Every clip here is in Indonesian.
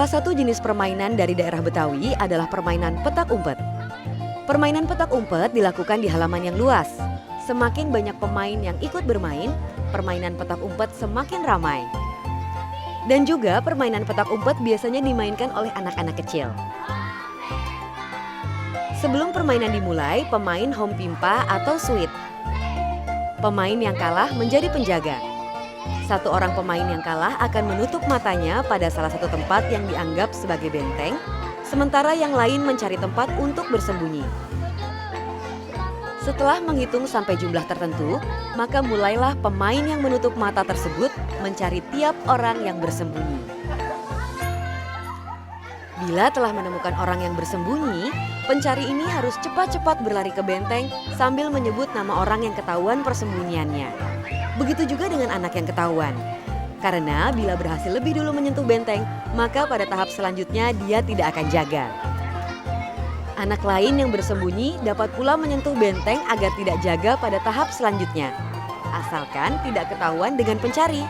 Salah satu jenis permainan dari daerah Betawi adalah permainan petak umpet. Permainan petak umpet dilakukan di halaman yang luas. Semakin banyak pemain yang ikut bermain, permainan petak umpet semakin ramai. Dan juga permainan petak umpet biasanya dimainkan oleh anak-anak kecil. Sebelum permainan dimulai, pemain home pimpa atau suit. Pemain yang kalah menjadi penjaga. Satu orang pemain yang kalah akan menutup matanya pada salah satu tempat yang dianggap sebagai benteng, sementara yang lain mencari tempat untuk bersembunyi. Setelah menghitung sampai jumlah tertentu, maka mulailah pemain yang menutup mata tersebut mencari tiap orang yang bersembunyi. Bila telah menemukan orang yang bersembunyi, pencari ini harus cepat-cepat berlari ke benteng sambil menyebut nama orang yang ketahuan persembunyiannya. Begitu juga dengan anak yang ketahuan. Karena bila berhasil lebih dulu menyentuh benteng, maka pada tahap selanjutnya dia tidak akan jaga. Anak lain yang bersembunyi dapat pula menyentuh benteng agar tidak jaga pada tahap selanjutnya. Asalkan tidak ketahuan dengan pencari.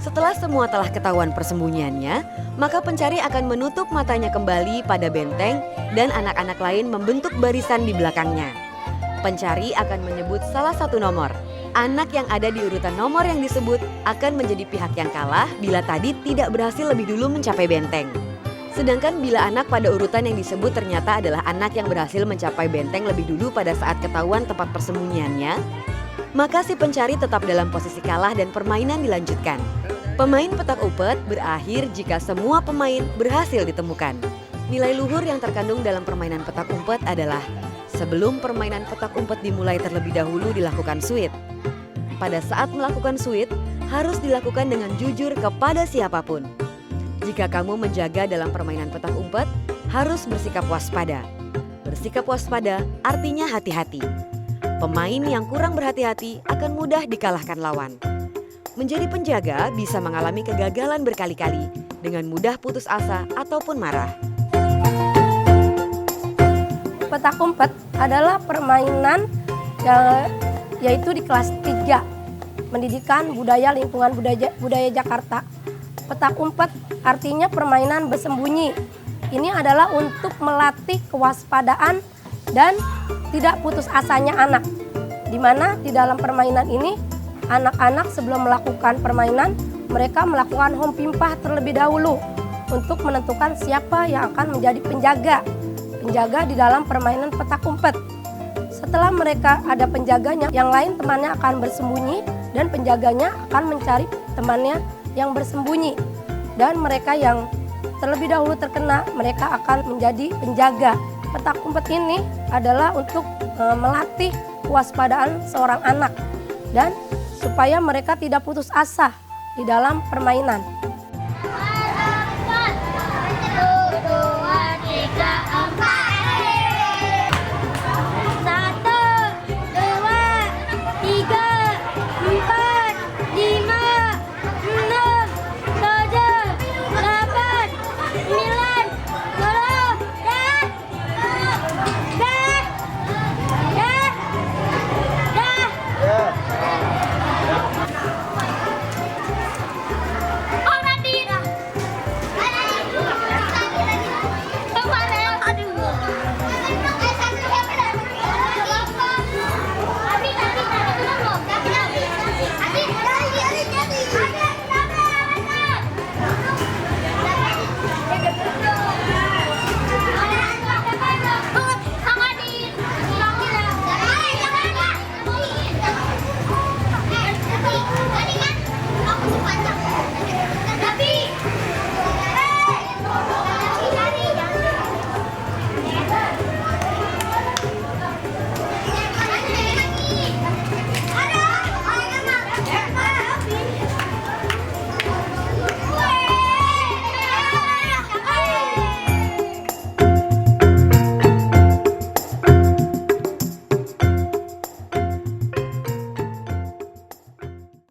Setelah semua telah ketahuan persembunyiannya, maka pencari akan menutup matanya kembali pada benteng dan anak-anak lain membentuk barisan di belakangnya. Pencari akan menyebut salah satu nomor. Anak yang ada di urutan nomor yang disebut akan menjadi pihak yang kalah bila tadi tidak berhasil lebih dulu mencapai benteng. Sedangkan bila anak pada urutan yang disebut ternyata adalah anak yang berhasil mencapai benteng lebih dulu pada saat ketahuan tempat persembunyiannya, maka si pencari tetap dalam posisi kalah dan permainan dilanjutkan. Pemain petak umpet berakhir jika semua pemain berhasil ditemukan. Nilai luhur yang terkandung dalam permainan petak umpet adalah sebelum permainan petak umpet dimulai terlebih dahulu dilakukan suit. Pada saat melakukan suit, harus dilakukan dengan jujur kepada siapapun. Jika kamu menjaga dalam permainan petak umpet, harus bersikap waspada. Bersikap waspada artinya hati-hati. Pemain yang kurang berhati-hati akan mudah dikalahkan lawan. Menjadi penjaga bisa mengalami kegagalan berkali-kali, dengan mudah putus asa ataupun marah. Petak umpet adalah permainan yaitu di kelas 3 Pendidikan Budaya Lingkungan Budaya Jakarta. Petak umpet artinya permainan bersembunyi. Ini adalah untuk melatih kewaspadaan dan tidak putus asanya anak. Di mana di dalam permainan ini anak-anak sebelum melakukan permainan mereka melakukan home pimpah terlebih dahulu untuk menentukan siapa yang akan menjadi penjaga di dalam permainan petak umpet. Setelah mereka ada penjaganya, yang lain temannya akan bersembunyi dan penjaganya akan mencari temannya yang bersembunyi. Dan mereka yang terlebih dahulu terkena, mereka akan menjadi penjaga. Petak umpet ini adalah untuk melatih kewaspadaan seorang anak dan supaya mereka tidak putus asa di dalam permainan.